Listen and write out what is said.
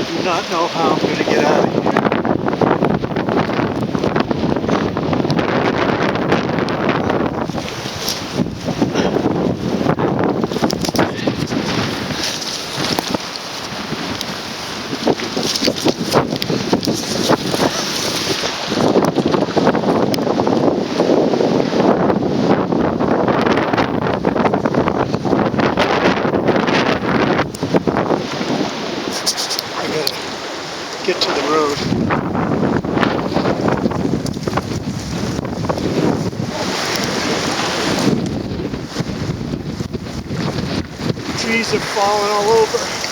do not know how I'm going to get out of here. I gotta get to the road. Trees have fallen all over.